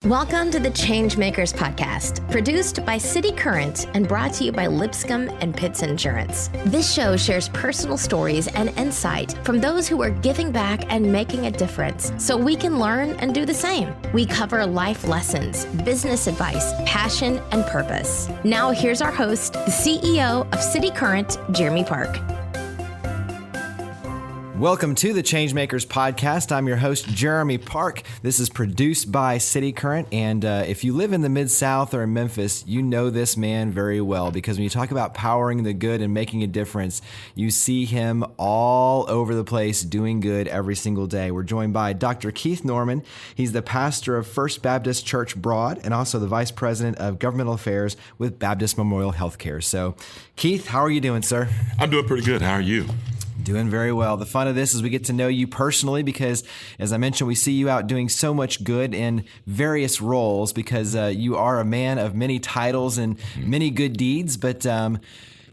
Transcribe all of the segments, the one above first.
Welcome to the ChangeMakers podcast, produced by City Current and brought to you by Lipscomb and Pitts Insurance. This show shares personal stories and insight from those who are giving back and making a difference so we can learn and do the same. We cover life lessons, business advice, passion, and purpose. Now here's our host, the CEO of City Current, Jeremy Park. Welcome to the ChangeMakers podcast. I'm your host, Jeremy Park. This is produced by City Current, and if you live in the Mid-South or in Memphis, you know this man very well, because when you talk about powering the good and making a difference, you see him all over the place doing good every single day. We're joined by Dr. Keith Norman. He's the pastor of First Baptist Church Broad and also the vice president of governmental affairs with Baptist Memorial Healthcare. So, Keith, how are you doing, sir? I'm doing pretty good. How are you? Doing very well. The fun of this is we get to know you personally because, as I mentioned, we see you out doing so much good in various roles because you are a man of many titles and many good deeds. But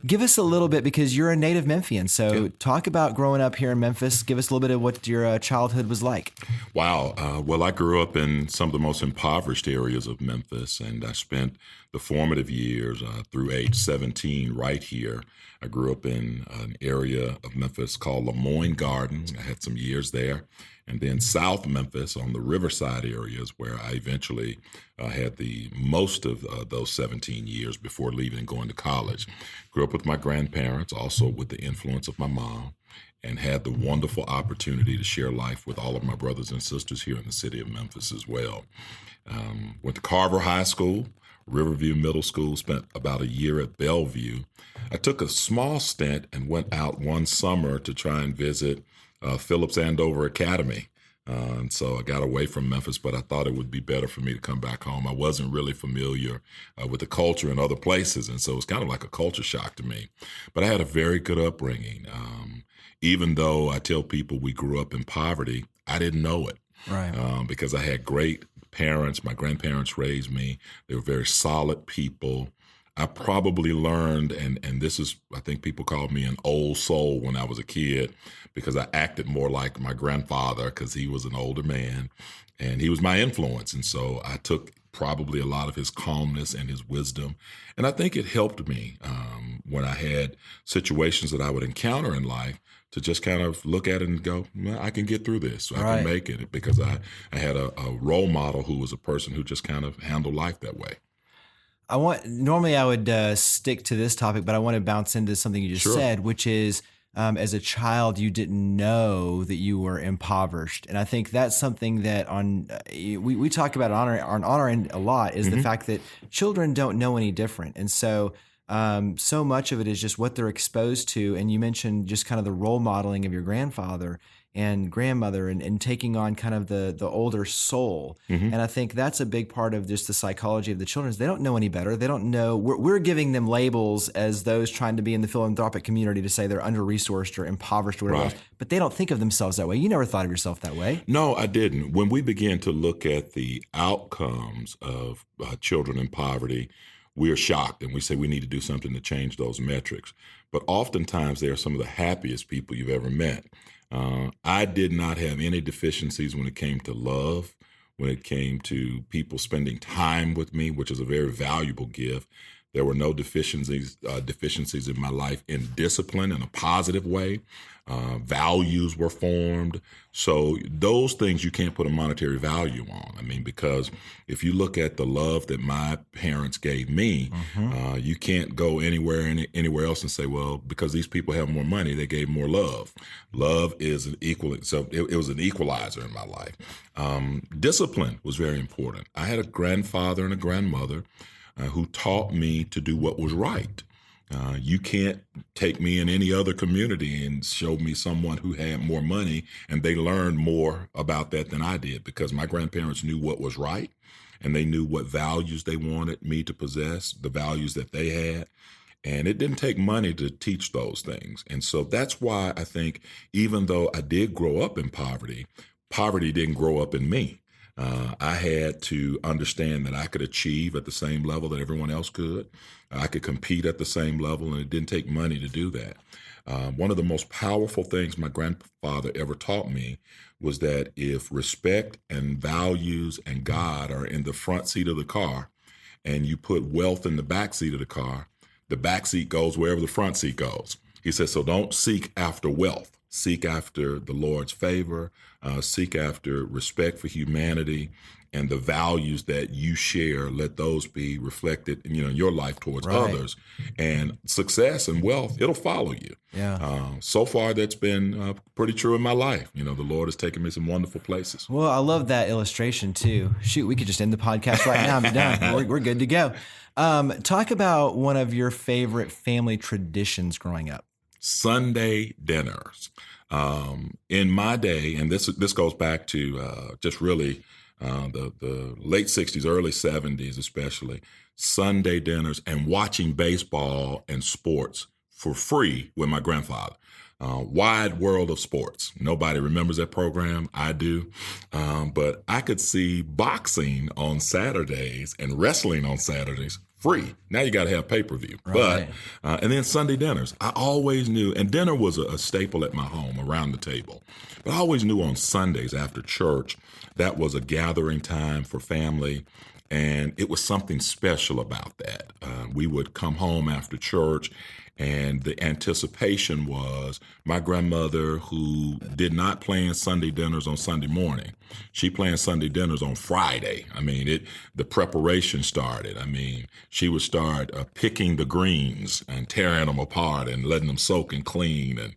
give us a little bit, because you're a native Memphian. So talk about growing up here in Memphis. Give us a little bit of what your childhood was like. Wow. Well, I grew up in some of the most impoverished areas of Memphis, and I spent the formative years through age 17 right here. I grew up in an area of Memphis called Lemoyne Garden. I had some years there. And then South Memphis on the Riverside areas, where I eventually had the most of those 17 years before leaving and going to college. Grew up with my grandparents, also with the influence of my mom, and had the wonderful opportunity to share life with all of my brothers and sisters here in the city of Memphis as well. Went to Carver High School, Riverview Middle School, spent about a year at Bellevue. I took a small stint and went out one summer to try and visit Phillips Andover Academy. And so I got away from Memphis, but I thought it would be better for me to come back home. I wasn't really familiar with the culture in other places, and so it was kind of like a culture shock to me. But I had a very good upbringing. Even though I tell people we grew up in poverty, I didn't know it. Right. Because I had great parents. My grandparents raised me. They were very solid people. I probably learned, and this is, I think people called me an old soul when I was a kid, because I acted more like my grandfather because he was an older man and he was my influence. And so I took probably a lot of his calmness and his wisdom. And I think it helped me when I had situations that I would encounter in life to just kind of look at it and go, well, I can get through this. I can make it, because I had a role model who was a person who just kind of handled life that way. Normally I would stick to this topic, but I want to bounce into something you just said, which is as a child, you didn't know that you were impoverished. And I think that's something that we talk about on our end a lot, is the fact that children don't know any different. And so much of it is just what they're exposed to. And you mentioned just kind of the role modeling of your grandfather and grandmother and taking on kind of the older soul. And I think that's a big part of just the psychology of the children. Is they don't know any better. They don't know. We're giving them labels as those trying to be in the philanthropic community to say they're under-resourced or impoverished or whatever else, but they don't think of themselves that way. You never thought of yourself that way. No, I didn't. When we began to look at the outcomes of children in poverty, we are shocked, and we say we need to do something to change those metrics. But oftentimes, they are some of the happiest people you've ever met. I did not have any deficiencies when it came to love, when it came to people spending time with me, which is a very valuable gift. There were no deficiencies in my life in discipline in a positive way. Values were formed. So those things you can't put a monetary value on. I mean, because if you look at the love that my parents gave me, you can't go anywhere else and say, well, because these people have more money, they gave more love. Love is an equal. So it was an equalizer in my life. Discipline was very important. I had a grandfather and a grandmother who taught me to do what was right. You can't take me in any other community and show me someone who had more money and they learned more about that than I did, because my grandparents knew what was right and they knew what values they wanted me to possess, the values that they had. And it didn't take money to teach those things. And so that's why I think even though I did grow up in poverty, poverty didn't grow up in me. I had to understand that I could achieve at the same level that everyone else could. I could compete at the same level, and it didn't take money to do that. One of the most powerful things my grandfather ever taught me was that if respect and values and God are in the front seat of the car and you put wealth in the back seat of the back seat goes wherever the front seat goes. He says, so don't seek after wealth. Seek after the Lord's favor, seek after respect for humanity, and the values that you share, let those be reflected in your life towards others. And success and wealth, it'll follow you. Yeah. So far, that's been pretty true in my life. The Lord has taken me some wonderful places. Well, I love that illustration too. Shoot, we could just end the podcast right now. I'm done. We're good to go. Talk about one of your favorite family traditions growing up. Sunday dinners. In my day, and this goes back to just really the late 60s, early 70s especially, Sunday dinners and watching baseball and sports for free with my grandfather. Wide World of Sports. Nobody remembers that program. I do. But I could see boxing on Saturdays and wrestling on Saturdays free. Now you got to have pay-per-view. Right. But and then Sunday dinners. I always knew, and dinner was a staple at my home around the table. But I always knew on Sundays after church, that was a gathering time for family. And it was something special about that. We would come home after church, and the anticipation was my grandmother, who did not plan Sunday dinners on Sunday morning. She planned Sunday dinners on Friday. The preparation started. She would start picking the greens and tearing them apart and letting them soak and clean and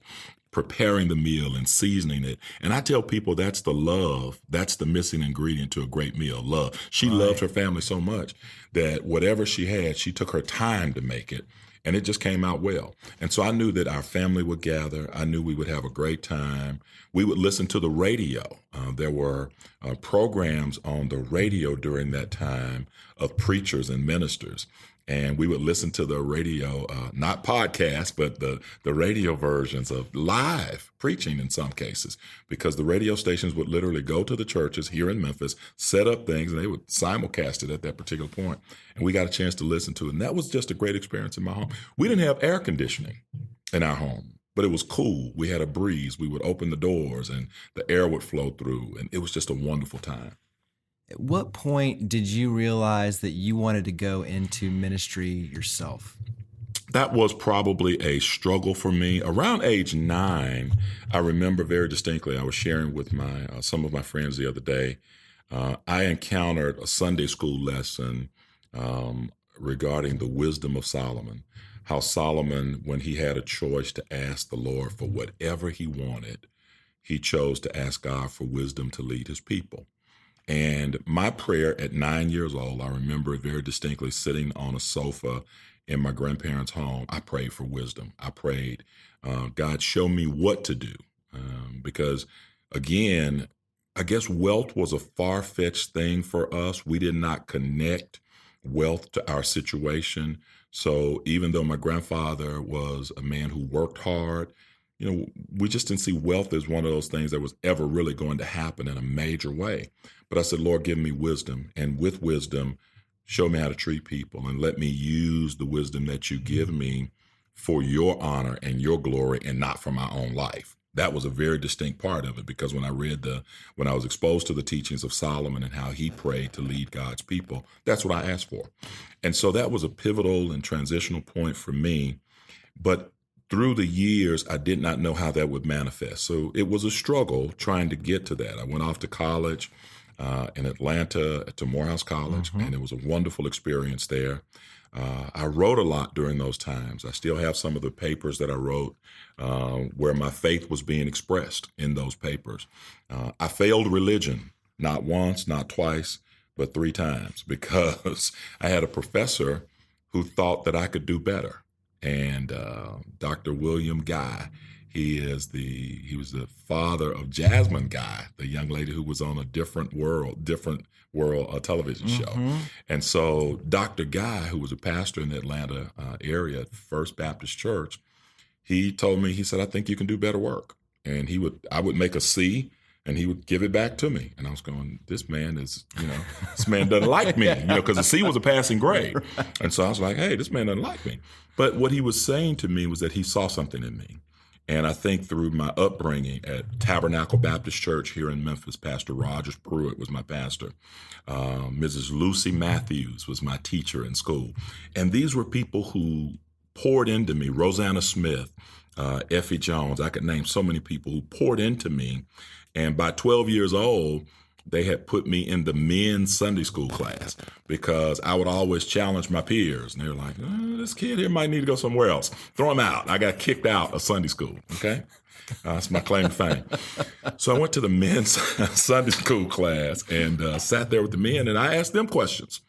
preparing the meal and seasoning it. And I tell people that's the love, that's the missing ingredient to a great meal, love. She loved her family so much that whatever she had, she took her time to make it, and it just came out well. And so I knew that our family would gather. I knew we would have a great time. We would listen to the radio. There were programs on the radio during that time of preachers and ministers. And we would listen to the radio, not podcasts, but the radio versions of live preaching in some cases, because the radio stations would literally go to the churches here in Memphis, set up things, and they would simulcast it at that particular point. And we got a chance to listen to it. And that was just a great experience in my home. We didn't have air conditioning in our home, but it was cool. We had a breeze. We would open the doors and the air would flow through. And it was just a wonderful time. At what point did you realize that you wanted to go into ministry yourself? That was probably a struggle for me. Around age 9, I remember very distinctly, I was sharing with some of my friends the other day. I encountered a Sunday school lesson regarding the wisdom of Solomon. How Solomon, when he had a choice to ask the Lord for whatever he wanted, he chose to ask God for wisdom to lead his people. And my prayer at 9 years old, I remember it very distinctly, sitting on a sofa in my grandparents' home. I prayed for wisdom. I prayed, God, show me what to do. Because, again, I guess wealth was a far-fetched thing for us. We did not connect wealth to our situation. So even though my grandfather was a man who worked hard, we just didn't see wealth as one of those things that was ever really going to happen in a major way. But I said, Lord, give me wisdom. And with wisdom, show me how to treat people and let me use the wisdom that you give me for your honor and your glory and not for my own life. That was a very distinct part of it, because when I was exposed to the teachings of Solomon and how he prayed to lead God's people, that's what I asked for. And so that was a pivotal and transitional point for me. But through the years, I did not know how that would manifest. So it was a struggle trying to get to that. I went off to college in Atlanta to Morehouse College, and it was a wonderful experience there. I wrote a lot during those times. I still have some of the papers that I wrote where my faith was being expressed in those papers. I failed religion, not once, not twice, but 3 times, because I had a professor who thought that I could do better. And Dr. William Guy, he was the father of Jasmine Guy, the young lady who was on a different world television show. And so Dr. Guy, who was a pastor in the Atlanta area at First Baptist Church, he told me, he said, I think you can do better work. And I would make a C, and he would give it back to me. And I was going, this man doesn't like me, because the C was a passing grade. And so I was like, hey, this man doesn't like me. But what he was saying to me was that he saw something in me. And I think through my upbringing at Tabernacle Baptist Church here in Memphis, Pastor Rogers Pruitt was my pastor. Mrs. Lucy Matthews was my teacher in school. And these were people who poured into me. Rosanna Smith, Effie Jones, I could name so many people who poured into me. And by 12 years old, they had put me in the men's Sunday school class because I would always challenge my peers. And they were like, this kid here might need to go somewhere else. Throw him out. I got kicked out of Sunday school, okay? That's my claim to fame. So I went to the men's Sunday school class and sat there with the men, and I asked them questions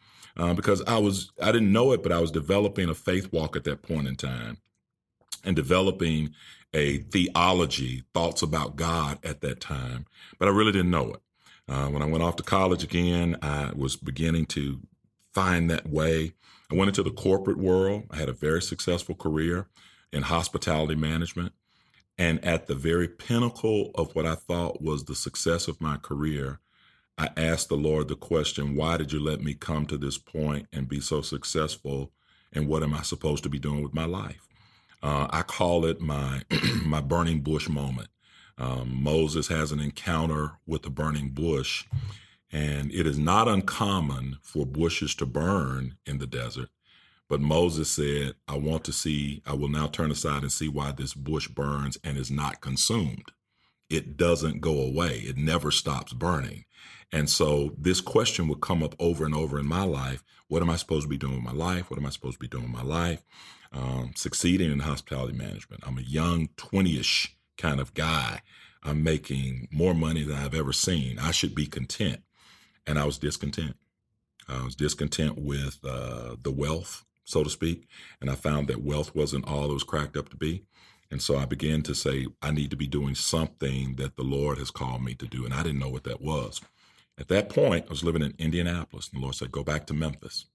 because I didn't know it, but I was developing a faith walk at that point in time and developing a theology, thoughts about God at that time, but I really didn't know it. When I went off to college again, I was beginning to find that way. I went into the corporate world. I had a very successful career in hospitality management. And at the very pinnacle of what I thought was the success of my career, I asked the Lord the question, why did you let me come to this point and be so successful? And what am I supposed to be doing with my life? I call it my my burning bush moment. Moses has an encounter with a burning bush, and it is not uncommon for bushes to burn in the desert. But Moses said, I will now turn aside and see why this bush burns and is not consumed. It doesn't go away. It never stops burning. And so this question would come up over and over in my life. What am I supposed to be doing with my life? What am I supposed to be doing with my life? Succeeding in hospitality management. I'm a young 20-ish kind of guy. I'm making more money than I've ever seen. I should be content. And I was discontent. I was discontent with the wealth, so to speak. And I found that wealth wasn't all it was cracked up to be. And so I began to say, I need to be doing something that the Lord has called me to do. And I didn't know what that was. At that point, I was living in Indianapolis. And the Lord said, go back to Memphis.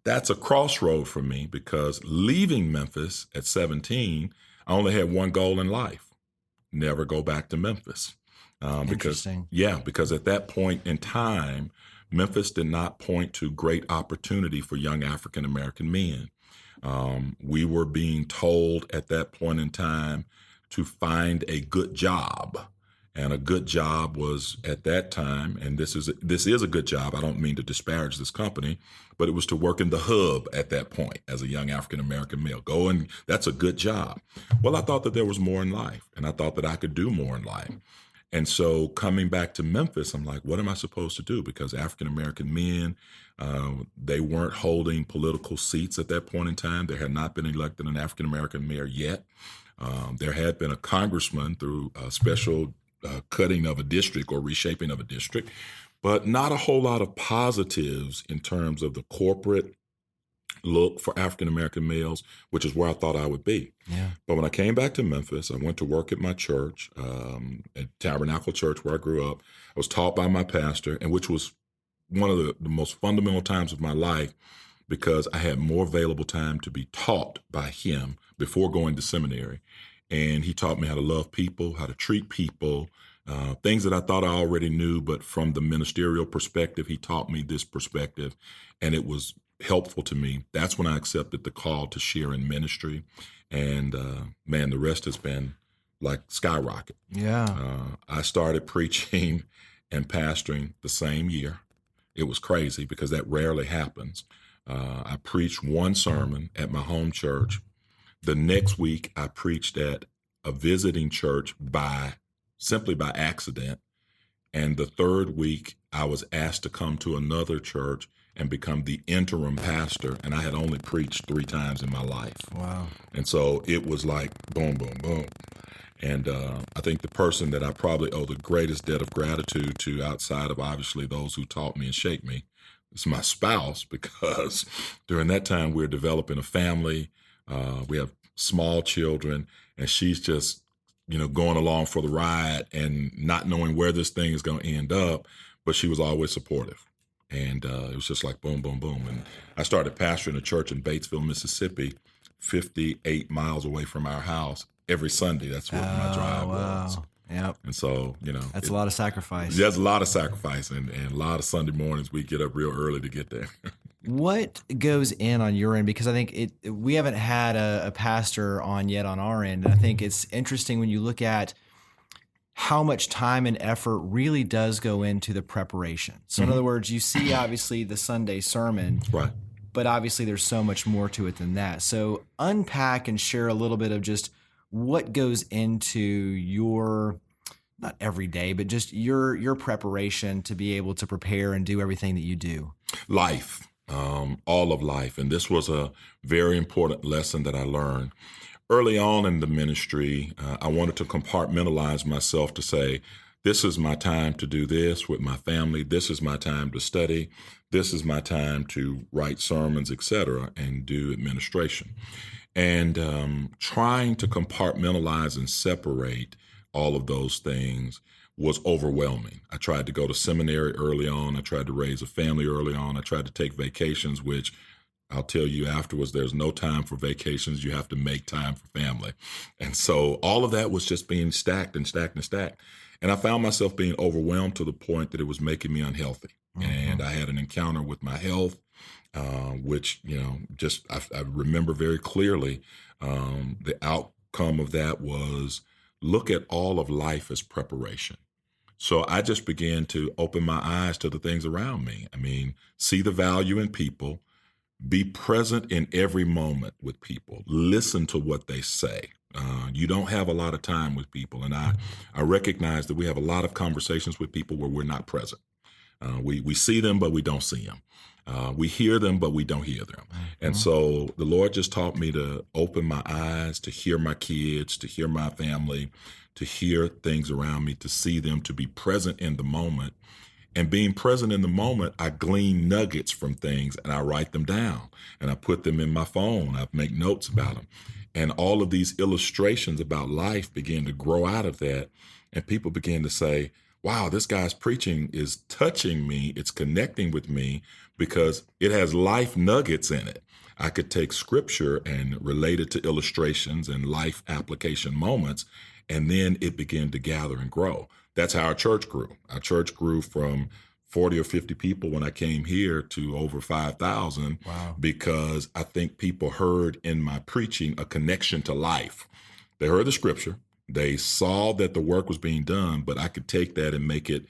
That's a crossroad for me because leaving Memphis at 17, I only had one goal in life. Never go back to Memphis. Because at that point in time, Memphis did not point to great opportunity for young African-American men. We were being told at that point in time to find a good job. And a good job was at that time, and this is a good job. I don't mean to disparage this company, but it was to work in the hub at that point as a young African-American male. Go and that's a good job. Well, I thought that there was more in life, and I thought that I could do more in life. And so coming back to Memphis, I'm like, what am I supposed to do? Because African-American men, they weren't holding political seats at that point in time. There had not been elected an African-American mayor yet. There had been a congressman through a special cutting of a district or reshaping of a district, but not a whole lot of positives in terms of the corporate look for African-American males, which is where I thought I would be. Yeah. But when I came back to Memphis, I went to work at my church, at Tabernacle Church where I grew up. I was taught by my pastor, and which was one of the most fundamental times of my life because I had more available time to be taught by him before going to seminary. And he taught me how to love people, how to treat people, things that I thought I already knew, but from the ministerial perspective, he taught me this perspective, and it was helpful to me. That's when I accepted the call to share in ministry, and man, the rest has been like skyrocket. Yeah. I started preaching and pastoring the same year. It was crazy because that rarely happens. I preached one sermon at my home church. The next week, I preached at a visiting church simply by accident. And the third week, I was asked to come to another church and become the interim pastor. And I had only preached 3 times in my life. Wow. And so it was like boom, boom, boom. And I think the person that I probably owe the greatest debt of gratitude to outside of obviously those who taught me and shaped me is my spouse, because during that time we were developing a family. We have small children, and she's just, going along for the ride and not knowing where this thing is going to end up, but she was always supportive. And it was just like boom, boom, boom. And I started pastoring a church in Batesville, Mississippi, 58 miles away from our house every Sunday. That's what my drive was. Yep. And so, that's a lot of sacrifice. There's a lot of sacrifice, and a lot of Sunday mornings we get up real early to get there. What goes in on your end? Because I think we haven't had a pastor on yet on our end. And I think it's interesting when you look at how much time and effort really does go into the preparation. So in other words, you see obviously the Sunday sermon, Right. but obviously there's so much more to it than that. So unpack and share a little bit of just what goes into your, not every day, but just your preparation to be able to prepare and do everything that you do. Life, all of life. And this was a very important lesson that I learned. Early on in the ministry, I wanted to compartmentalize myself to say, this is my time to do this with my family. This is my time to study. This is my time to write sermons, etc., and do administration. And trying to compartmentalize and separate all of those things was overwhelming. I tried to go to seminary early on. I tried to raise a family early on. I tried to take vacations, which I'll tell you afterwards, there's no time for vacations. You have to make time for family. And so all of that was just being stacked and stacked and stacked. And I found myself being overwhelmed to the point that it was making me unhealthy. And I had an encounter with my health, which, I remember very clearly. The outcome of that was look at all of life as preparation. So I just began to open my eyes to the things around me. I mean, see the value in people. Be present in every moment with people. Listen to what they say. You don't have a lot of time with people. And I recognize that we have a lot of conversations with people where we're not present. We see them, but we don't see them. We hear them, but we don't hear them. And so the Lord just taught me to open my eyes, to hear my kids, to hear my family, to hear things around me, to see them, to be present in the moment. And being present in the moment, I glean nuggets from things and I write them down and I put them in my phone. I make notes about them. And all of these illustrations about life began to grow out of that. And people began to say, wow, this guy's preaching is touching me. It's connecting with me because it has life nuggets in it. I could take scripture and relate it to illustrations and life application moments, and then it began to gather and grow. That's how our church grew. Our church grew from 40 or 50 people when I came here to over 5,000. Wow. Because I think people heard in my preaching a connection to life. They heard the scripture. They saw that the work was being done, but I could take that and make it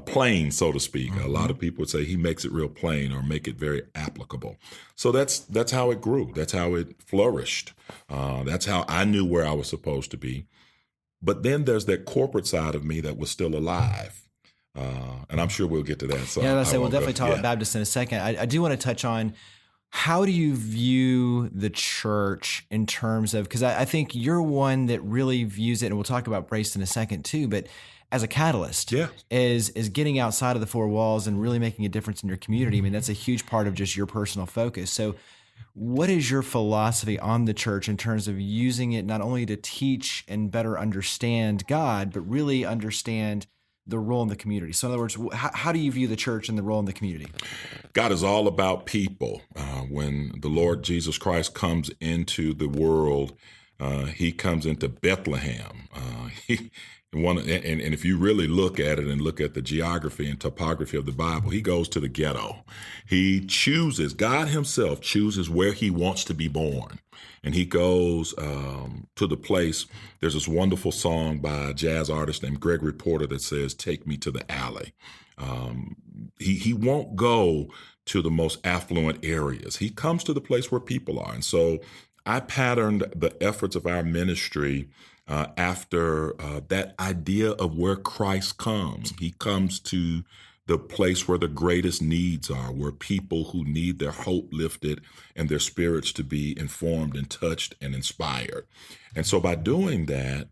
plain, so to speak. A lot of people would say he makes it real plain or make it very applicable. So that's how it grew. That's how it flourished. That's how I knew where I was supposed to be. But then there's that corporate side of me that was still alive. And I'm sure we'll get to that. So yeah, we'll definitely talk about Baptist in a second. I do want to touch on how do you view the church in terms of, because I think you're one that really views it, and we'll talk about Brace in a second too, but as a catalyst, is getting outside of the four walls and really making a difference in your community. I mean, that's a huge part of just your personal focus. So what is your philosophy on the church in terms of using it not only to teach and better understand God, but really understand the role in the community? So in other words, how do you view the church and the role in the community? God is all about people. When the Lord Jesus Christ comes into the world, he comes into Bethlehem. And if you really look at it and look at the geography and topography of the Bible, he goes to the ghetto. He chooses, God himself chooses where he wants to be born. And he goes to the place. There's this wonderful song by a jazz artist named Gregory Porter that says, "Take me to the alley." He won't go to the most affluent areas. He comes to the place where people are. And so I patterned the efforts of our ministry after that idea of where Christ comes. He comes to the place where the greatest needs are, where people who need their hope lifted and their spirits to be informed and touched and inspired. And so by doing that,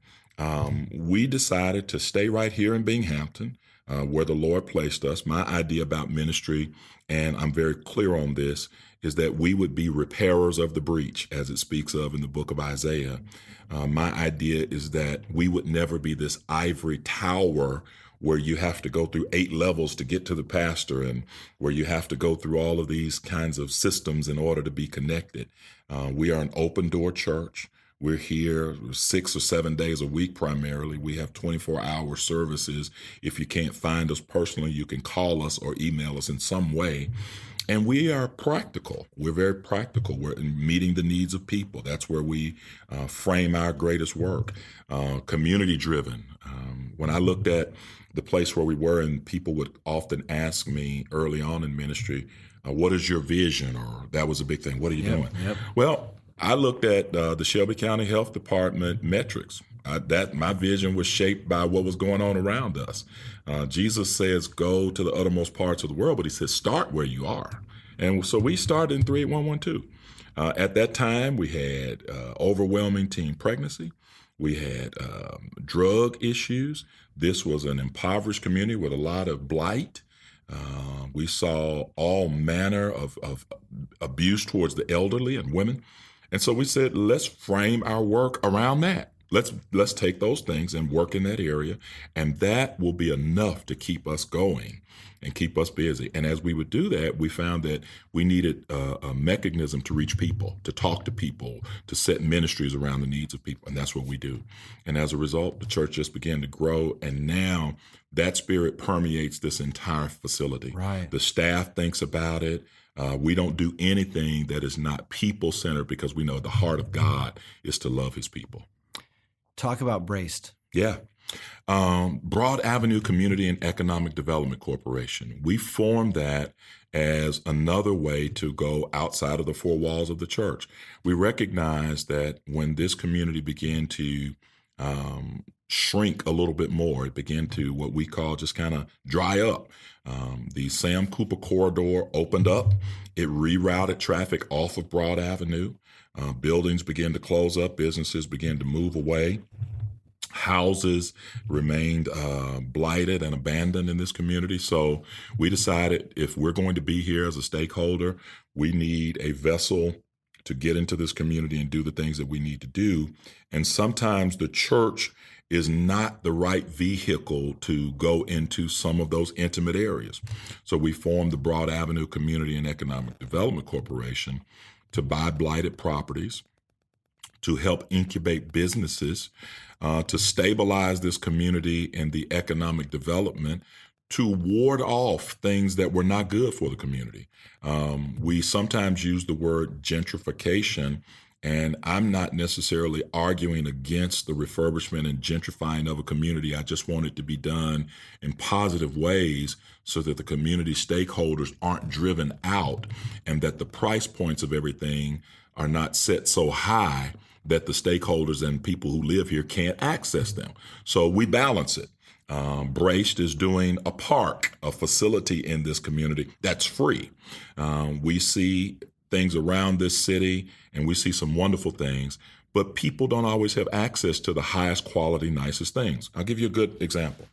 we decided to stay right here in Binghamton, where the Lord placed us. My idea about ministry, and I'm very clear on this, is that we would be repairers of the breach, as it speaks of in the book of Isaiah. My idea is that we would never be this ivory tower where you have to go through 8 levels to get to the pastor and where you have to go through all of these kinds of systems in order to be connected. We are an open door church. We're here 6 or 7 days a week primarily. We have 24-hour services. If you can't find us personally, you can call us or email us in some way. And we are practical. We're very practical. We're in meeting the needs of people. That's where we frame our greatest work. Community driven. When I looked at the place where we were, and people would often ask me early on in ministry, what is your vision? Or that was a big thing. What are you doing? Yep. Well, I looked at the Shelby County Health Department metrics. My vision was shaped by what was going on around us. Jesus says, go to the uttermost parts of the world, but he says, start where you are. And so we started in 38112. At that time, we had overwhelming teen pregnancy. We had drug issues. This was an impoverished community with a lot of blight. We saw all manner of abuse towards the elderly and women. And so we said, let's frame our work around that. Let's take those things and work in that area, and that will be enough to keep us going and keep us busy. And as we would do that, we found that we needed a mechanism to reach people, to talk to people, to set ministries around the needs of people, and that's what we do. And as a result, the church just began to grow, and now that spirit permeates this entire facility. Right. The staff thinks about it. We don't do anything that is not people-centered, because we know the heart of God is to love his people. Talk about Braced. Yeah. Broad Avenue Community and Economic Development Corporation. We formed that as another way to go outside of the four walls of the church. We recognize that when this community began to shrink a little bit more, it began to what we call just kind of dry up. The Sam Cooper corridor opened up. It rerouted traffic off of Broad Avenue. Buildings began to close up. Businesses began to move away. Houses remained blighted and abandoned in this community. So we decided, if we're going to be here as a stakeholder, we need a vessel to get into this community and do the things that we need to do. And sometimes the church is not the right vehicle to go into some of those intimate areas. So we formed the Broad Avenue Community and Economic Development Corporation to buy blighted properties, to help incubate businesses, to stabilize this community and the economic development, to ward off things that were not good for the community. We sometimes use the word gentrification, and I'm not necessarily arguing against the refurbishment and gentrifying of a community. I just want it to be done in positive ways so that the community stakeholders aren't driven out, and that the price points of everything are not set so high that the stakeholders and people who live here can't access them. So we balance it. Braced is doing a park, a facility in this community that's free. We see things around this city, and we see some wonderful things, but people don't always have access to the highest quality, nicest things. I'll give you a good example.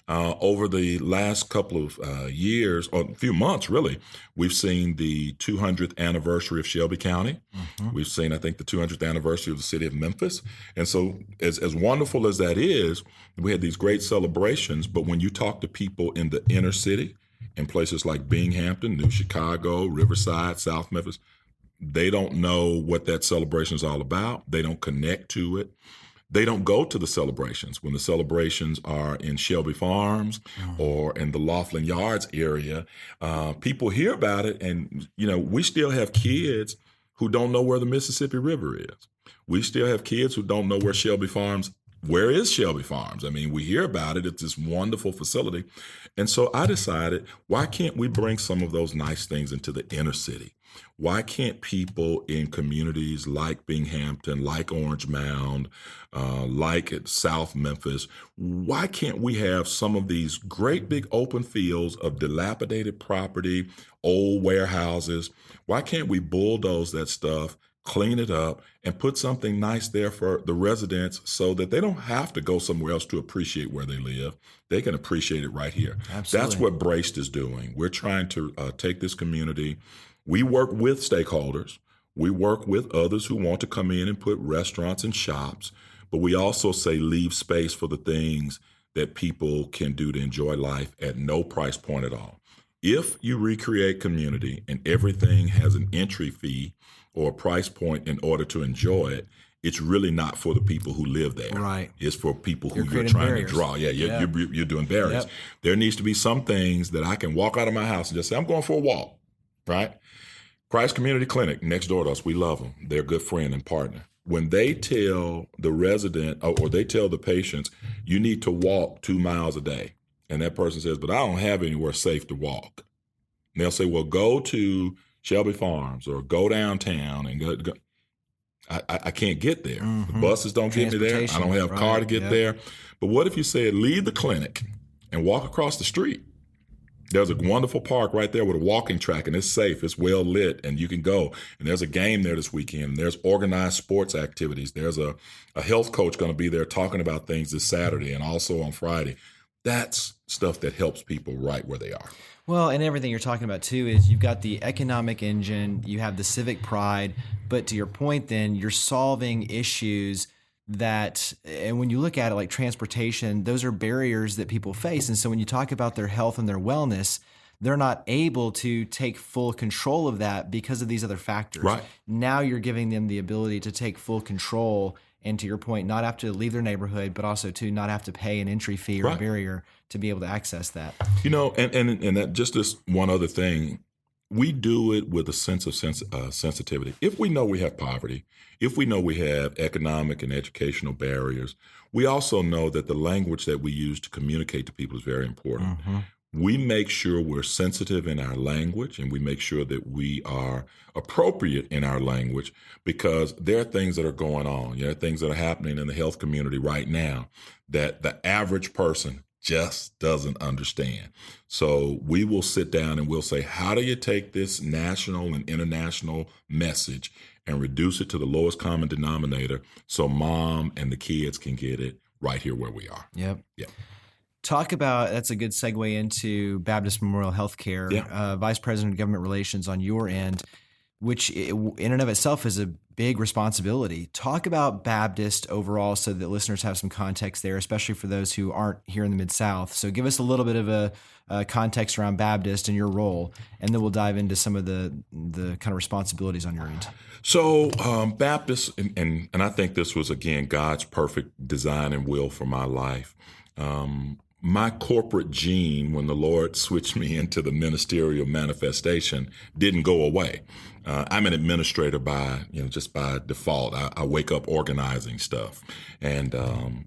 Over the last couple of years, or a few months really, we've seen the 200th anniversary of Shelby County. Mm-hmm. We've seen, I think, the 200th anniversary of the city of Memphis. And so as wonderful as that is, we had these great celebrations, but when you talk to people in the inner city, in places like Binghamton, New Chicago, Riverside, South Memphis, they don't know what that celebration is all about. They don't connect to it. They don't go to the celebrations. When the celebrations are in Shelby Farms or in the Laughlin Yards area, people hear about it, and we still have kids who don't know where the Mississippi River is. We still have kids who don't know where Shelby Farms. Where is Shelby Farms? I mean, we hear about it. It's this wonderful facility. And so I decided, why can't we bring some of those nice things into the inner city? Why can't people in communities like Binghamton, like Orange Mound, like at South Memphis, why can't we have some of these great big open fields of dilapidated property, old warehouses? Why can't we bulldoze that stuff, clean it up, and put something nice there for the residents so that they don't have to go somewhere else to appreciate where they live? They can appreciate it right here. Absolutely. That's what Braced is doing. We're trying to take this community. We work with stakeholders. We work with others who want to come in and put restaurants and shops, but we also say leave space for the things that people can do to enjoy life at no price point at all. If you recreate community and everything has an entry fee or a price point in order to enjoy it, it's really not for the people who live there. Right. It's for people who you're creating trying barriers. to draw. Yeah, you're doing barriers. Yep. There needs to be some things that I can walk out of my house and just say, I'm going for a walk. right? Christ Community Clinic next door to us, we love them. They're a good friend and partner. When they tell the resident or they tell the patients, you need to walk 2 miles a day, and that person says, but I don't have anywhere safe to walk. And they'll say, well, go to Shelby Farms or go downtown and go. I can't get there. The buses don't get me there. I don't have a car to get there. But what if you said, leave the clinic and walk across the street? There's a wonderful park right there with a walking track, and it's safe, it's well lit, and you can go. And there's a game there this weekend. There's organized sports activities. There's a health coach going to be there talking about things this Saturday and also on Friday. That's stuff that helps people right where they are. Well, and everything you're talking about, too, is you've got the economic engine, you have the civic pride, but to your point then, you're solving issues that, and when you look at it like transportation, those are barriers that people face. And so when you talk about their health and their wellness, they're not able to take full control of that because of these other factors. Right. Now you're giving them the ability to take full control and, to your point, not have to leave their neighborhood, but also to not have to pay an entry fee or a barrier to be able to access that. You know, and that, just this one other thing, we do it with a sense of sensitivity. If we know we have poverty, if we know we have economic and educational barriers, we also know that the language that we use to communicate to people is very important. We make sure we're sensitive in our language, and we make sure that we are appropriate in our language, because there are things that are going on. There are things that are happening in the health community right now that the average person just doesn't understand. So we will sit down and we'll say, how do you take this national and international message and reduce it to the lowest common denominator so mom and the kids can get it right here where we are? Yep. Yeah. Talk about, that's a good segue into Baptist Memorial Healthcare, Vice President of Government Relations on your end, which in and of itself is a big responsibility. Talk about Baptist overall so that listeners have some context there, especially for those who aren't here in the Mid-South. So give us a little bit of a context around Baptist and your role, and then we'll dive into some of the kind of responsibilities on your end. So Baptist, and I think this was, again, God's perfect design and will for my life. My corporate gene, when the Lord switched me into the ministerial manifestation, didn't go away. I'm an administrator just by default. I wake up organizing stuff, and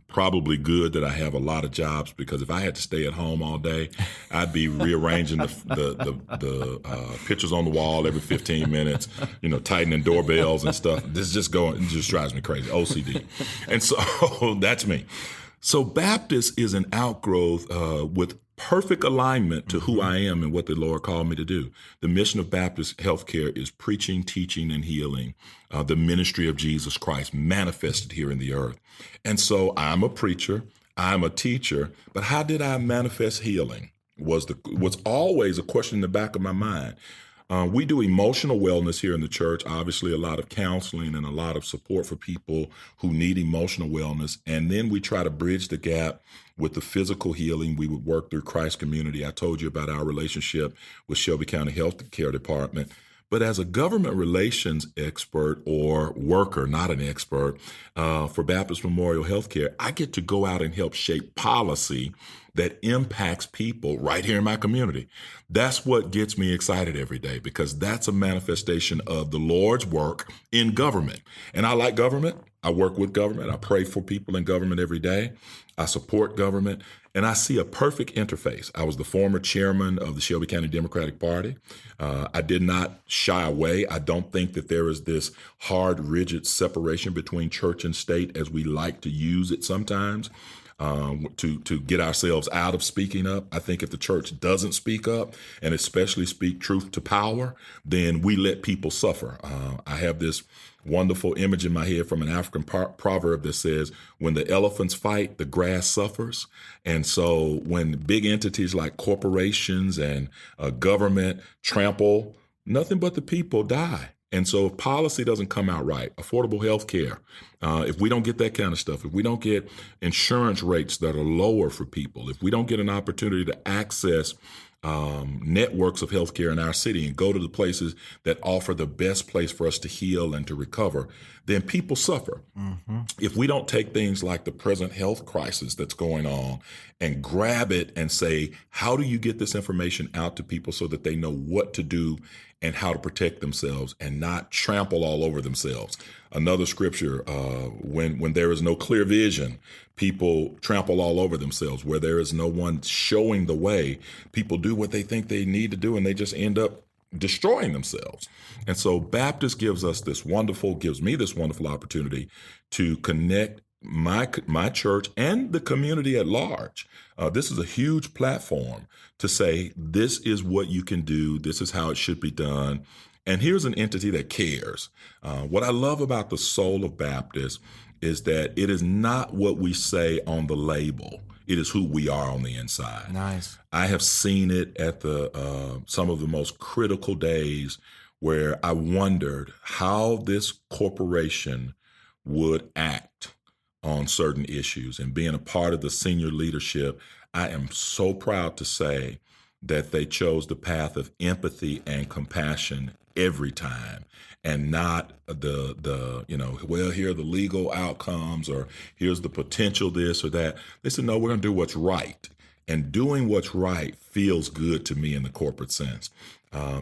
probably good that I have a lot of jobs, because if I had to stay at home all day, I'd be rearranging the pictures on the wall every 15 minutes, tightening doorbells and stuff. It just drives me crazy. OCD, and so that's me. So Baptist is an outgrowth with perfect alignment to who I am and what the Lord called me to do. The mission of Baptist Healthcare is preaching, teaching, and healing the ministry of Jesus Christ manifested here in the earth. And so I'm a preacher, I'm a teacher, but how did I manifest healing was always a question in the back of my mind. We do emotional wellness here in the church, obviously a lot of counseling and a lot of support for people who need emotional wellness. And then we try to bridge the gap with the physical healing. We would work through Christ Community. I told you about our relationship with Shelby County Health Care Department. But as a government relations expert or worker, not an expert, for Baptist Memorial Healthcare, I get to go out and help shape policy that impacts people right here in my community. That's what gets me excited every day, because that's a manifestation of the Lord's work in government. And I like government. I work with government. I pray for people in government every day. I support government. And I see a perfect interface. I was the former chairman of the Shelby County Democratic Party. I did not shy away. I don't think that there is this hard, rigid separation between church and state as we like to use it sometimes. To get ourselves out of speaking up. I think if the church doesn't speak up, and especially speak truth to power, then we let people suffer. I have this wonderful image in my head from an African proverb that says, when the elephants fight, the grass suffers. And so when big entities like corporations and government trample, nothing but the people die. And so if policy doesn't come out right, affordable health care, if we don't get that kind of stuff, if we don't get insurance rates that are lower for people, if we don't get an opportunity to access networks of healthcare in our city and go to the places that offer the best place for us to heal and to recover, then people suffer. If we don't take things like the present health crisis that's going on and grab it and say, how do you get this information out to people so that they know what to do and how to protect themselves and not trample all over themselves. Another scripture, when there is no clear vision, people trample all over themselves. Where there is no one showing the way, people do what they think they need to do, and they just end up destroying themselves. And so Baptist gives me this wonderful opportunity to connect my church and the community at large. This is a huge platform to say, this is what you can do. This is how it should be done. And here's an entity that cares. What I love about the soul of Baptist is that it is not what we say on the label. It is who we are on the inside. Nice. I have seen it at some of the most critical days where I wondered how this corporation would act on certain issues. And being a part of the senior leadership, I am so proud to say that they chose the path of empathy and compassion every time, and not well, here are the legal outcomes, or here's the potential this or that. They said, no, we're going to do what's right. And doing what's right feels good to me in the corporate sense.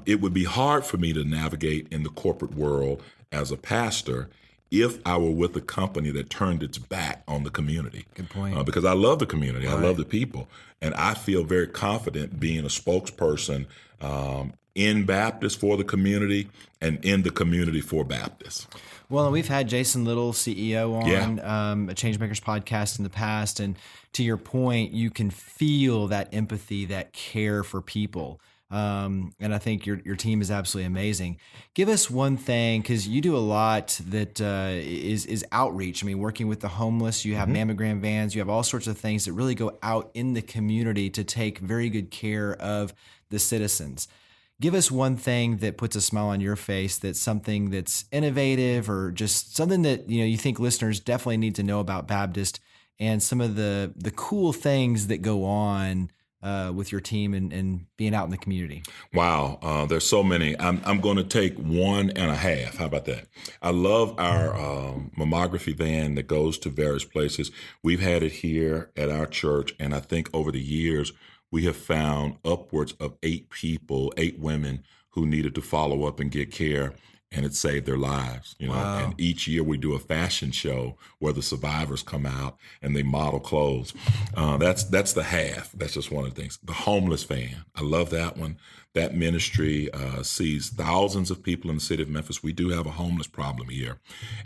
It would be hard for me to navigate in the corporate world as a pastor if I were with a company that turned its back on the community. Good point. Because I love the community. Right. I love the people. And I feel very confident being a spokesperson in Baptist for the community and in the community for Baptist. Well, and we've had Jason Little, CEO, on a ChangeMakers podcast in the past. And to your point, you can feel that empathy, that care for people. And I think your team is absolutely amazing. Give us one thing, because you do a lot that is outreach. I mean, working with the homeless, you have mammogram vans, you have all sorts of things that really go out in the community to take very good care of the citizens. Give us one thing that puts a smile on your face, that's something that's innovative, or just something that you think listeners definitely need to know about Baptist, and some of the cool things that go on with your team and being out in the community. Wow, there's so many. I'm going to take 1.5. How about that? I love our mammography van that goes to various places. We've had it here at our church, and I think over the years we have found upwards of 8 women who needed to follow up and get care, and it saved their lives. Wow. And each year we do a fashion show where the survivors come out and they model clothes. That's the half. That's just one of the things. The homeless van, I love that one. That ministry sees thousands of people in the city of Memphis. We do have a homeless problem here.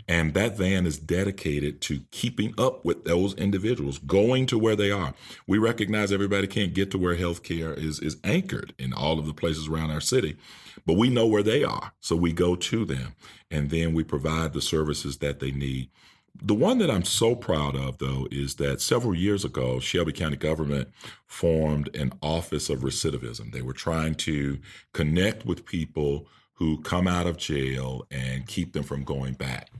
And that van is dedicated to keeping up with those individuals, going to where they are. We recognize everybody can't get to where healthcare is anchored in all of the places around our city, but we know where they are. So we go to them, and then we provide the services that they need. The one that I'm so proud of, though, is that several years ago, Shelby County government formed an Office of Recidivism. They were trying to connect with people who come out of jail and keep them from going back.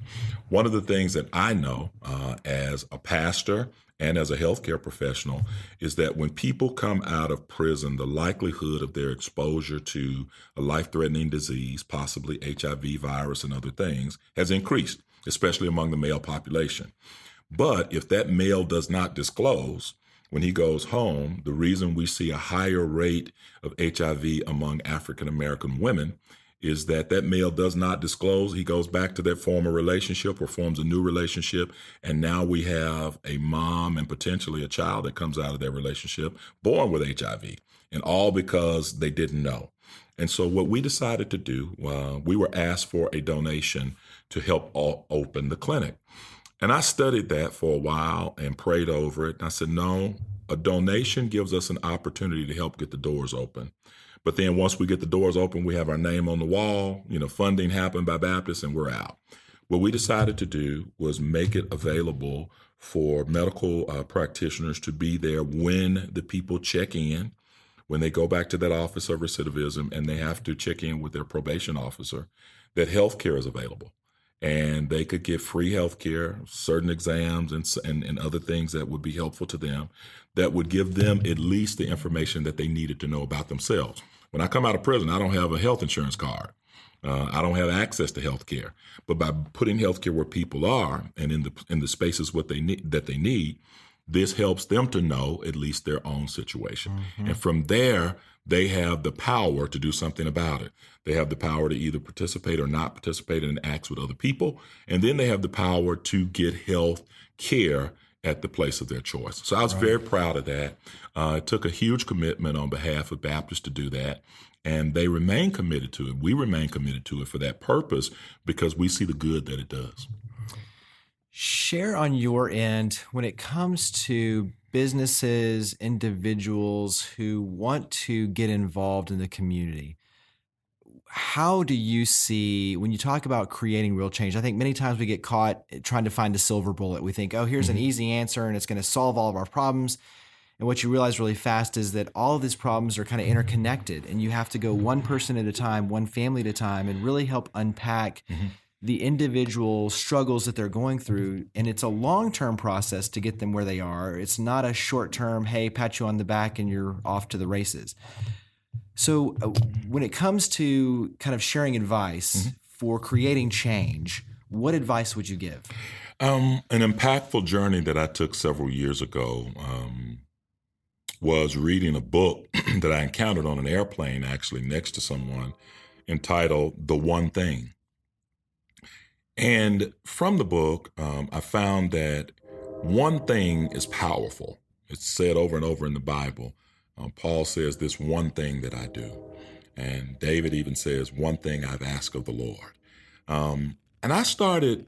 One of the things that I know as a pastor and as a healthcare professional is that when people come out of prison, the likelihood of their exposure to a life-threatening disease, possibly HIV virus and other things, has increased, especially among the male population. But if that male does not disclose when he goes home, the reason we see a higher rate of HIV among African-American women is that male does not disclose. He goes back to their former relationship or forms a new relationship, and now we have a mom and potentially a child that comes out of their relationship born with HIV, and all because they didn't know. And so what we decided to do, we were asked for a donation to help open the clinic. And I studied that for a while and prayed over it. And I said, no, a donation gives us an opportunity to help get the doors open. But then once we get the doors open, we have our name on the wall, funding happened by Baptist, and we're out. What we decided to do was make it available for medical practitioners to be there when the people check in, when they go back to that Office of Recidivism and they have to check in with their probation officer, that health care is available. And they could get free health care, certain exams and other things that would be helpful to them, that would give them at least the information that they needed to know about themselves. When I come out of prison, I don't have a health insurance card. I don't have access to health care. But by putting health care where people are and in the spaces that they need, this helps them to know at least their own situation. And from there, they have the power to do something about it. They have the power to either participate or not participate in acts with other people. And then they have the power to get health care at the place of their choice. So I was very proud of that. It took a huge commitment on behalf of Baptists to do that. And they remain committed to it. We remain committed to it for that purpose because we see the good that it does. Share on your end when it comes to businesses, individuals who want to get involved in the community. How do you see, when you talk about creating real change, I think many times we get caught trying to find a silver bullet. We think, oh, here's an easy answer and it's going to solve all of our problems. And what you realize really fast is that all of these problems are kind of interconnected, and you have to go one person at a time, one family at a time, and really help unpack the individual struggles that they're going through. And it's a long-term process to get them where they are. It's not a short-term, hey, pat you on the back and you're off to the races. So when it comes to kind of sharing advice for creating change, what advice would you give? An impactful journey that I took several years ago was reading a book that I encountered on an airplane, actually, next to someone, entitled The One Thing. And from the book, I found that one thing is powerful. It's said over and over in the Bible. Paul says, this one thing that I do. And David even says, one thing I've asked of the Lord. And I started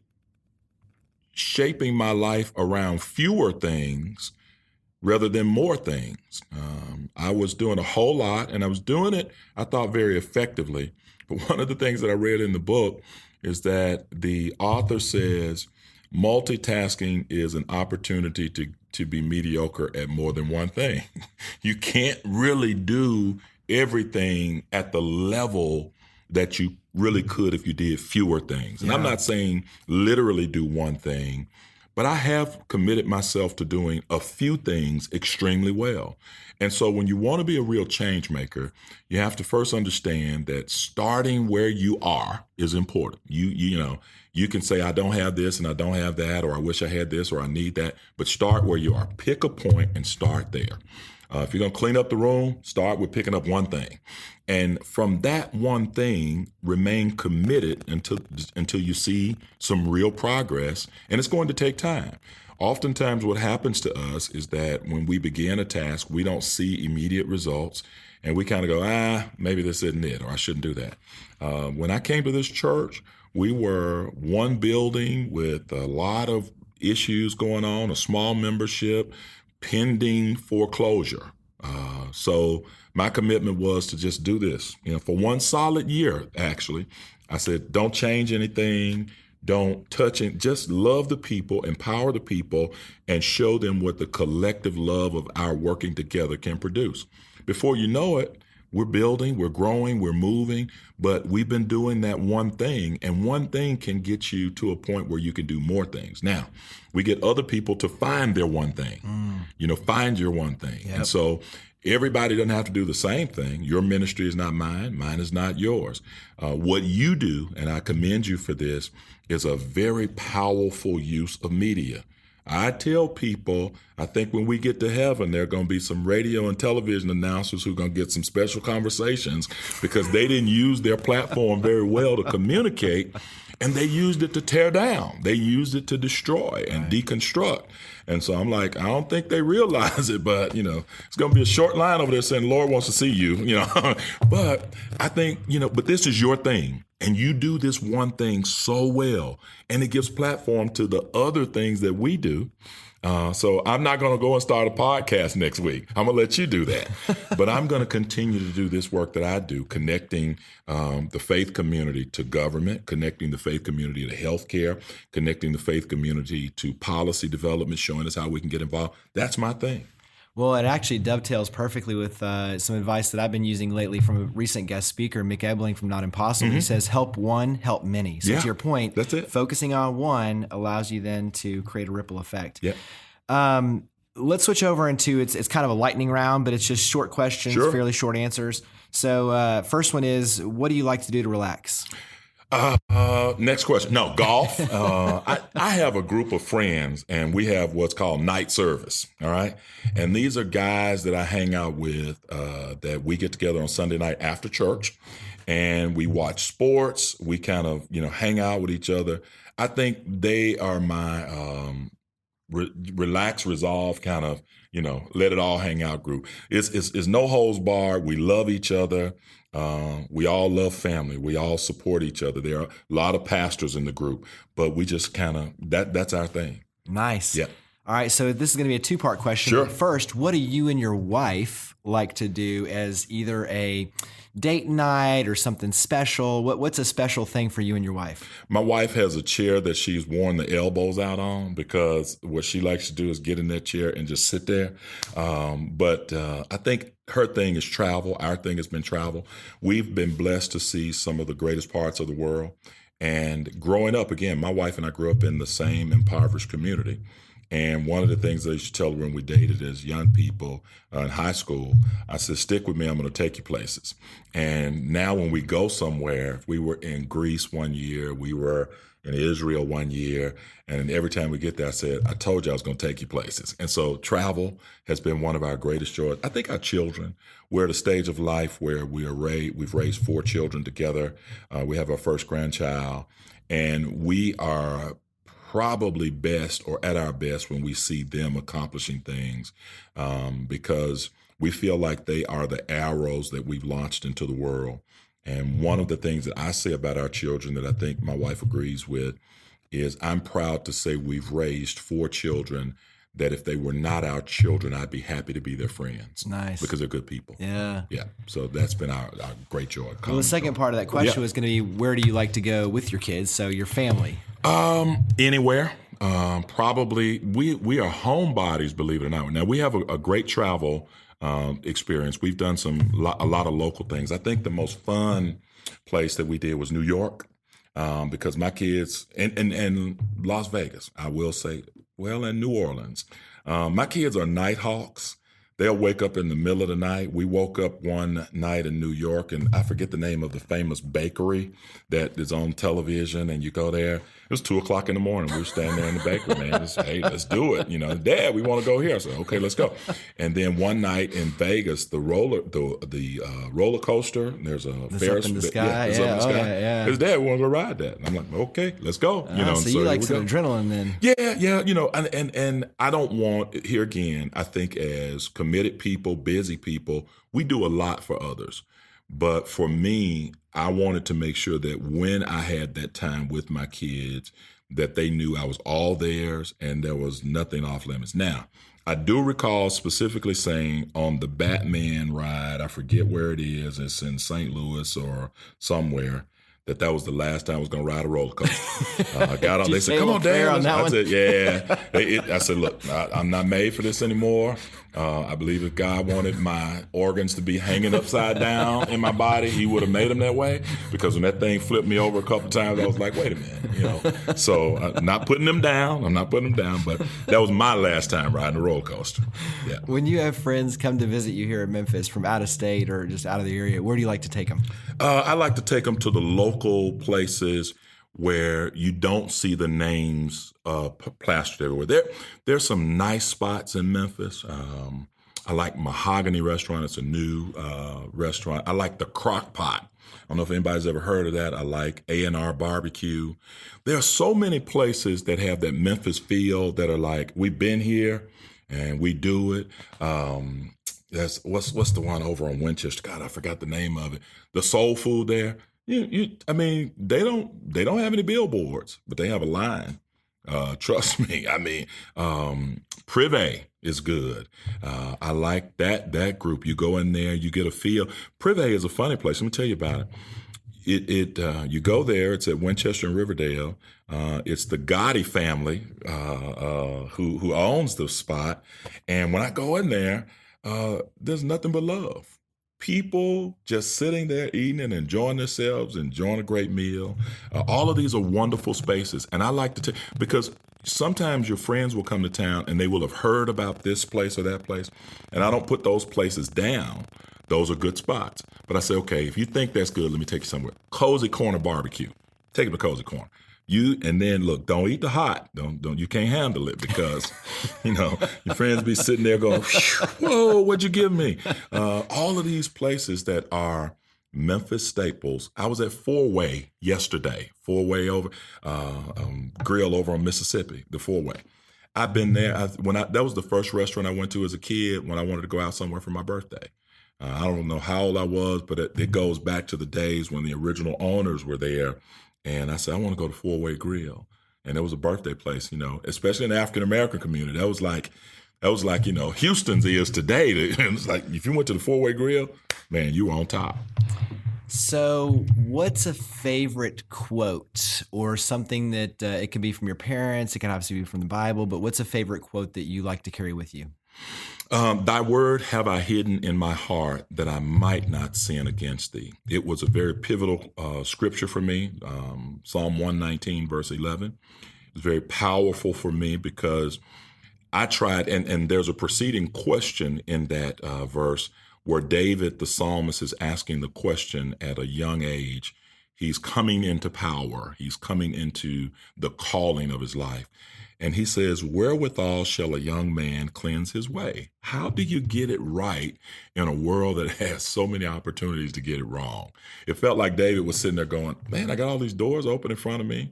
shaping my life around fewer things rather than more things. I was doing a whole lot, and I was doing it, I thought, very effectively. But one of the things that I read in the book is that the author says multitasking is an opportunity to be mediocre at more than one thing. You can't really do everything at the level that you really could if you did fewer things. And I'm not saying literally do one thing, but I have committed myself to doing a few things extremely well. And so when you want to be a real change maker, you have to first understand that starting where you are is important. You can say, I don't have this and I don't have that, or I wish I had this or I need that, but start where you are. Pick a point and start there. If you're going to clean up the room, start with picking up one thing. And from that one thing, remain committed until you see some real progress. And it's going to take time. Oftentimes what happens to us is that when we begin a task, we don't see immediate results. And we kind of go, maybe this isn't it, or I shouldn't do that. When I came to this church, we were one building with a lot of issues going on, a small membership, pending foreclosure. So my commitment was to just do this. For one solid year, actually, I said, don't change anything, don't touch it, just love the people, empower the people, and show them what the collective love of our working together can produce. Before you know it, we're building, we're growing, we're moving, but we've been doing that one thing, and one thing can get you to a point where you can do more things. Now, we get other people to find their one thing, find your one thing. Yep. And so everybody doesn't have to do the same thing. Your ministry is not mine. Mine is not yours. What you do, and I commend you for this, is a very powerful use of media. I tell people, I think when we get to heaven, there are going to be some radio and television announcers who are going to get some special conversations because they didn't use their platform very well to communicate, and they used it to tear down. They used it to destroy and deconstruct. And so I'm like, I don't think they realize it, but, it's going to be a short line over there saying, Lord wants to see you, But I think, but this is your thing. And you do this one thing so well, and it gives platform to the other things that we do. So I'm not going to go and start a podcast next week. I'm going to let you do that. But I'm going to continue to do this work that I do, connecting the faith community to government, connecting the faith community to healthcare, connecting the faith community to policy development, showing us how we can get involved. That's my thing. Well, it actually dovetails perfectly with some advice that I've been using lately from a recent guest speaker, Mick Ebling from Not Impossible. He says, help one, help many. So to your point, that's it. Focusing on one allows you then to create a ripple effect. Yeah. Let's switch over into, it's kind of a lightning round, but it's just short questions, fairly short answers. So first one is, what do you like to do to relax? Next question. No, golf. I have a group of friends, and we have what's called night service. All right, and these are guys that I hang out with. That we get together on Sunday night after church, and we watch sports. We kind of hang out with each other. I think they are my relax, resolve, kind of let it all hang out group. It's no holds barred. We love each other. We all love family. We all support each other. There are a lot of pastors in the group, but we just kind of, that's our thing. Nice. Yeah. All right. So this is going to be a two-part question. Sure. But first, what do you and your wife like to do as either a date night or something special? What's a special thing for you and your wife? My wife has a chair that she's worn the elbows out on, because what she likes to do is get in that chair and just sit there. But I think her thing is travel. Our thing has been travel. We've been blessed to see some of the greatest parts of the world. And growing up, again, my wife and I grew up in the same impoverished community. And one of the things that I used to tell her when we dated as young people in high school, I said, stick with me, I'm going to take you places. And now when we go somewhere, we were in Greece one year, we were in Israel one year, and every time we get there, I said, I told you I was going to take you places. And so travel has been one of our greatest joys. I think our children, we're at a stage of life where we've raised 4 children together. We have our first grandchild, and we are probably best or at our best when we see them accomplishing things, because we feel like they are the arrows that we've launched into the world. And one of the things that I say about our children that I think my wife agrees with is I'm proud to say we've raised 4 children that if they were not our children, I'd be happy to be their friends. Nice. Because they're good people. Yeah. Yeah. So that's been our great joy. Well, the second part of that question was going to be, where do you like to go with your kids? So your family. Anywhere. Probably. We are homebodies, believe it or not. Now, we have a great travel experience. We've done a lot of local things. I think the most fun place that we did was New York, because my kids, and Las Vegas, I will say, and New Orleans. My kids are night hawks. They'll wake up in the middle of the night. We woke up one night in New York, and I forget the name of the famous bakery that is on television, and you go there. It was 2:00 in the morning. We were standing there in the bakery, man. Just, hey, let's do it. Dad, we want to go here. I said, okay, let's go. And then one night in Vegas, the roller coaster, there's a Ferris up in the sky. It's up in the sky. His dad, we want to go ride that. And I'm like, okay, let's go. So you like some adrenaline then? Yeah. And I don't want, here again, I think as committed people, busy people, we do a lot for others. But for me, I wanted to make sure that when I had that time with my kids, that they knew I was all theirs and there was nothing off limits. Now, I do recall specifically saying on the Batman ride, I forget where it is, it's in St. Louis or somewhere, that was the last time I was going to ride a roller coaster. I got on. They said, "Come on, Dad." I said, "Yeah." I said, "Look, I'm not made for this anymore. I believe if God wanted my organs to be hanging upside down in my body, He would have made them that way. Because when that thing flipped me over a couple times, I was like, wait a minute, So I'm not putting them down. But that was my last time riding a roller coaster. Yeah. When you have friends come to visit you here in Memphis from out of state or just out of the area, where do you like to take them? I like to take them to the local places where you don't see the names plastered everywhere. There's some nice spots in Memphis. I like Mahogany Restaurant. It's a new restaurant. I like the Crock Pot. I don't know if anybody's ever heard of that. I like A&R Barbecue. There are so many places that have that Memphis feel that are like, we've been here and we do it. That's what's the one over on Winchester? God, I forgot the name of it. The soul food there. I mean, they don't have any billboards, but they have a line. Trust me. I mean, Privé is good. I like that group. You go in there, you get a feel. Privé is a funny place. Let me tell you about it. You go there. It's at Winchester and Riverdale. It's the Gotti family who owns the spot. And when I go in there, there's nothing but love. People just sitting there eating and enjoying themselves, enjoying a great meal. All of these are wonderful spaces. And I like to because sometimes your friends will come to town and they will have heard about this place or that place. And I don't put those places down. Those are good spots. But I say, okay, if you think that's good, let me take you somewhere. Cozy Corner Barbecue. take it to cozy corner. And then look, don't eat the hot. Don't you can't handle it because, your friends be sitting there going, whoa, what'd you give me? All of these places that are Memphis staples. I was at Four-Way yesterday, Four-Way over, grill over on Mississippi, the Four-Way. I've been there. That was the first restaurant I went to as a kid when I wanted to go out somewhere for my birthday. I don't know how old I was, but it goes back to the days when the original owners were there. And I said, I want to go to Four-Way Grill. And it was a birthday place, especially in the African-American community. That was like, Houston's is today. It was like, if you went to the Four-Way Grill, man, you were on top. So what's a favorite quote or something that it can be from your parents? It can obviously be from the Bible, but what's a favorite quote that you like to carry with you? Thy word have I hidden in my heart that I might not sin against thee. It was a very pivotal scripture for me. Psalm 119, verse 11. It was very powerful for me because I tried, and there's a preceding question in that verse where David, the psalmist, is asking the question at a young age. He's coming into power. He's coming into the calling of his life. And he says, wherewithal shall a young man cleanse his way? How do you get it right in a world that has so many opportunities to get it wrong? It felt like David was sitting there going, man, I got all these doors open in front of me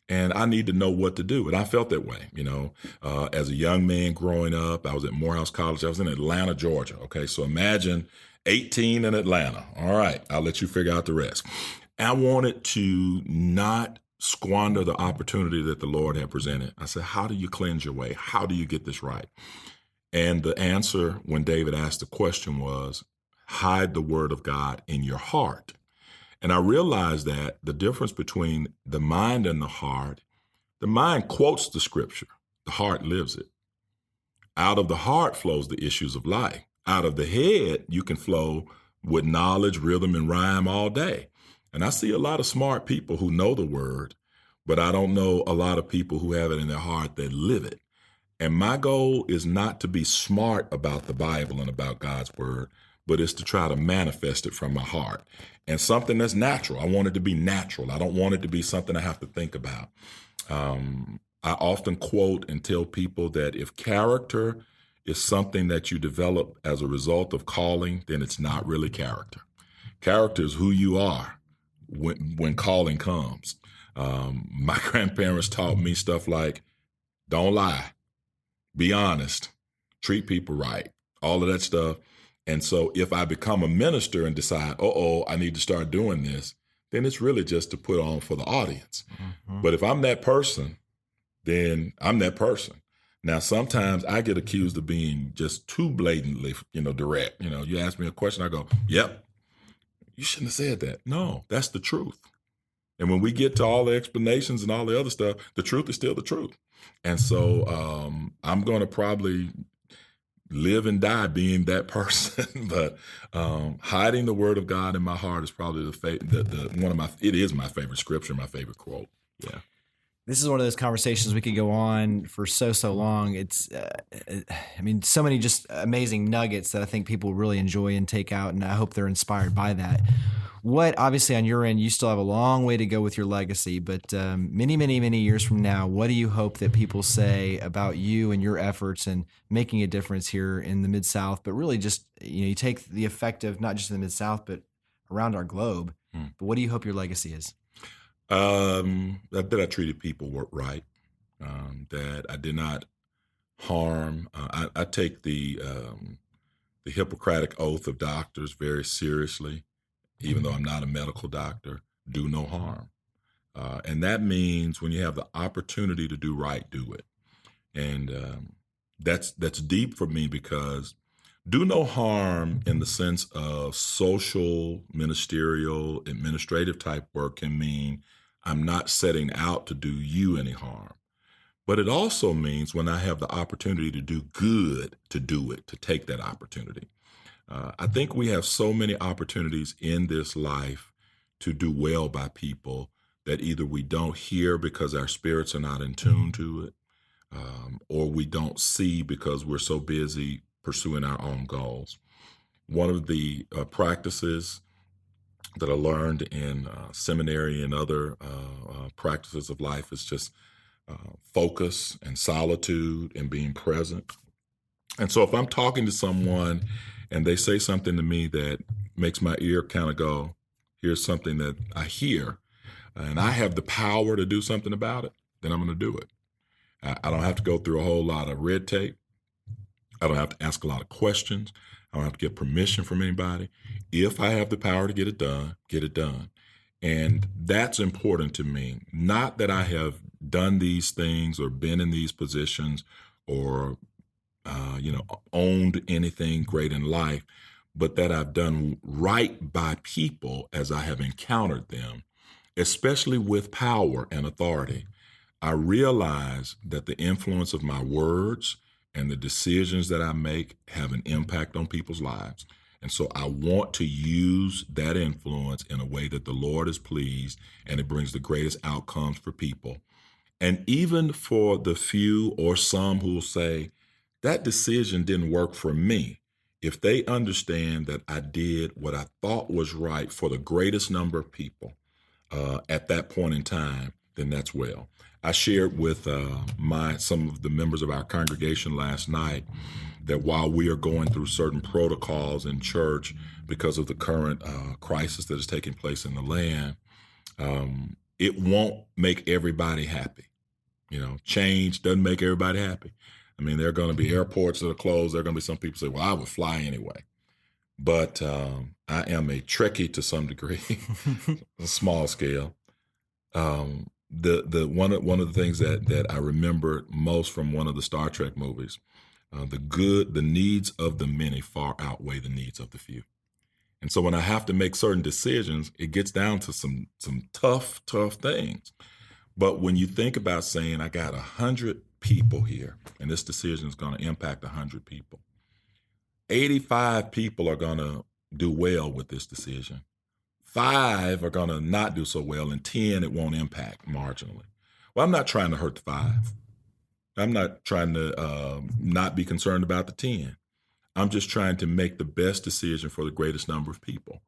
and I need to know what to do. And I felt that way, as a young man growing up. I was at Morehouse College. I was in Atlanta, Georgia. Okay, so imagine 18 in Atlanta. All right, I'll let you figure out the rest. I wanted to not squander the opportunity that the Lord had presented. I said, how do you cleanse your way? How do you get this right? And the answer when David asked the question was, hide the word of God in your heart. And I realized that the difference between the mind and the heart, the mind quotes the scripture, the heart lives it. Out of the heart flows the issues of life. Out of the head, you can flow with knowledge, rhythm, and rhyme all day. And I see a lot of smart people who know the word, but I don't know a lot of people who have it in their heart that live it. And my goal is not to be smart about the Bible and about God's word, but it's to try to manifest it from my heart. And something that's natural. I want it to be natural. I don't want it to be something I have to think about. I often quote and tell people that if character is something that you develop as a result of calling, then it's not really character. Character is who you are when calling comes. My grandparents taught me stuff like, don't lie, be honest, treat people right, all of that stuff. And so if I become a minister and decide, I need to start doing this, then it's really just to put on for the audience. Mm-hmm. But if I'm that person, then I'm that person. Now, sometimes I get accused of being just too blatantly, direct. You ask me a question, I go, yep. You shouldn't have said that. No, that's the truth. And when we get to all the explanations and all the other stuff, the truth is still the truth. And so I'm going to probably live and die being that person. But hiding the word of God in my heart is probably it is my favorite scripture, my favorite quote. Yeah. This is one of those conversations we could go on for so long. It's, so many just amazing nuggets that I think people really enjoy and take out, and I hope they're inspired by that. Obviously on your end, you still have a long way to go with your legacy, but many, many, many years from now, what do you hope that people say about you and your efforts and making a difference here in the Mid-South, but really just, you take the effect of not just in the Mid-South, but around our globe. But what do you hope your legacy is? That I treated people right, that I did not harm. I take the Hippocratic oath of doctors very seriously, even though I'm not a medical doctor. Do no harm, and that means when you have the opportunity to do right, do it. And that's deep for me because do no harm in the sense of social, ministerial, administrative type work can mean I'm not setting out to do you any harm. But it also means when I have the opportunity to do good, to do it, to take that opportunity. I think we have so many opportunities in this life to do well by people that either we don't hear because our spirits are not in tune to it, or we don't see because we're so busy pursuing our own goals. One of the practices that I learned in seminary and other practices of life is just focus and solitude and being present. And so if I'm talking to someone and they say something to me that makes my ear kind of go, here's something that I hear, and I have the power to do something about it, then I'm going to do it. I don't have to go through a whole lot of red tape. I don't have to ask a lot of questions. I don't have to get permission from anybody. If I have the power to get it done, get it done. And that's important to me. Not that I have done these things or been in these positions or, owned anything great in life, but that I've done right by people as I have encountered them, especially with power and authority. I realize that the influence of my words and the decisions that I make have an impact on people's lives. And so I want to use that influence in a way that the Lord is pleased and it brings the greatest outcomes for people. And even for the few or some who will say, that decision didn't work for me, if they understand that I did what I thought was right for the greatest number of people at that point in time, then that's well. I shared with some of the members of our congregation last night that while we are going through certain protocols in church because of the current crisis that is taking place in the land, it won't make everybody happy. Change doesn't make everybody happy. I mean, there are going to be airports that are closed. There are going to be some people say, well, I would fly anyway. But I am a Trekkie to some degree, a small scale. One of the things that I remember most from one of the Star Trek movies, the needs of the many far outweigh the needs of the few. And so when I have to make certain decisions, it gets down to some tough things. But when you think about saying, I got 100 people here, and this decision is going to impact 100 people, 85 people are going to do well with this decision. 5 are going to not do so well, and 10 it won't impact marginally. Well, I'm not trying to hurt the 5. I'm not trying to not be concerned about the 10. I'm just trying to make the best decision for the greatest number of people.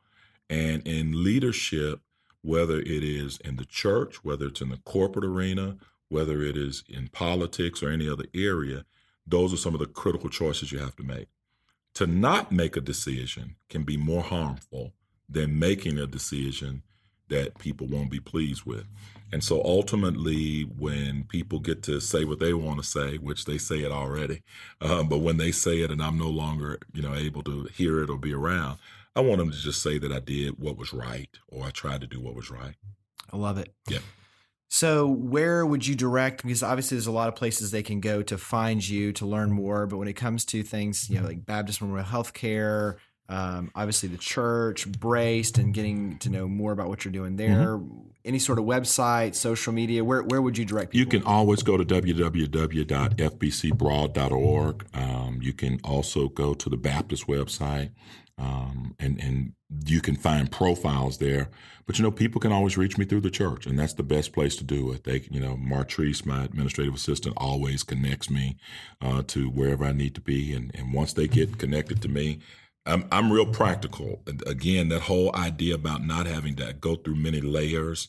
And in leadership, whether it is in the church, whether it's in the corporate arena, whether it is in politics or any other area, those are some of the critical choices you have to make. To not make a decision can be more harmful than making a decision that people won't be pleased with. And so ultimately, when people get to say what they want to say, which they say it already, but when they say it and I'm no longer, able to hear it or be around, I want them to just say that I did what was right, or I tried to do what was right. I love it. Yeah. So where would you direct, because obviously there's a lot of places they can go to find you, to learn more, but when it comes to things, like Baptist Memorial Healthcare, obviously the church, Braced, and getting to know more about what you're doing there, any sort of website, social media, where would you direct people? You can always go to www.fbcbroad.org. You can also go to the Baptist website, and you can find profiles there. But, people can always reach me through the church, and that's the best place to do it. They, Martrice, my administrative assistant, always connects me to wherever I need to be. And once they get connected to me, I'm real practical. Again, that whole idea about not having to go through many layers.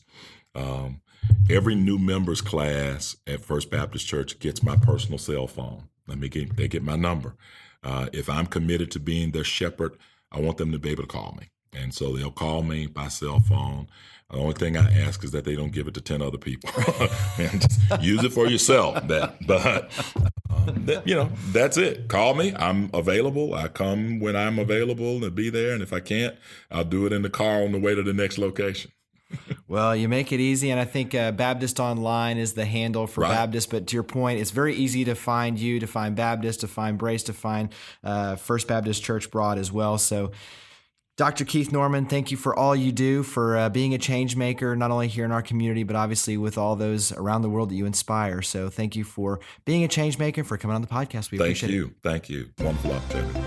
Every new members class at First Baptist Church gets my personal cell phone. They get my number. If I'm committed to being their shepherd, I want them to be able to call me. And so they'll call me by cell phone. The only thing I ask is that they don't give it to 10 other people. And just use it for yourself. That's it. Call me. I'm available. I come when I'm available to be there. And if I can't, I'll do it in the car on the way to the next location. Well, you make it easy, and I think Baptist Online is the handle for Baptist. But to your point, it's very easy to find you, to find Baptist, to find Brace, to find First Baptist Church Broad as well. So, Dr. Keith Norman, thank you for all you do, for being a change maker, not only here in our community, but obviously with all those around the world that you inspire. So thank you for being a change maker, for coming on the podcast. We appreciate it. Thank you. Wonderful opportunity.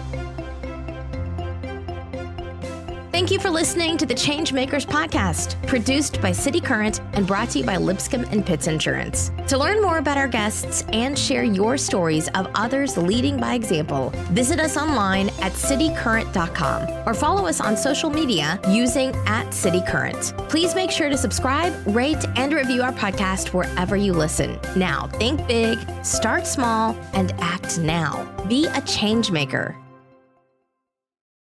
Thank you for listening to the ChangeMakers podcast, produced by City Current and brought to you by Lipscomb and Pitts Insurance. To learn more about our guests and share your stories of others leading by example, visit us online at citycurrent.com or follow us on social media using @CityCurrent. Please make sure to subscribe, rate, and review our podcast wherever you listen. Now, think big, start small, and act now. Be a change maker.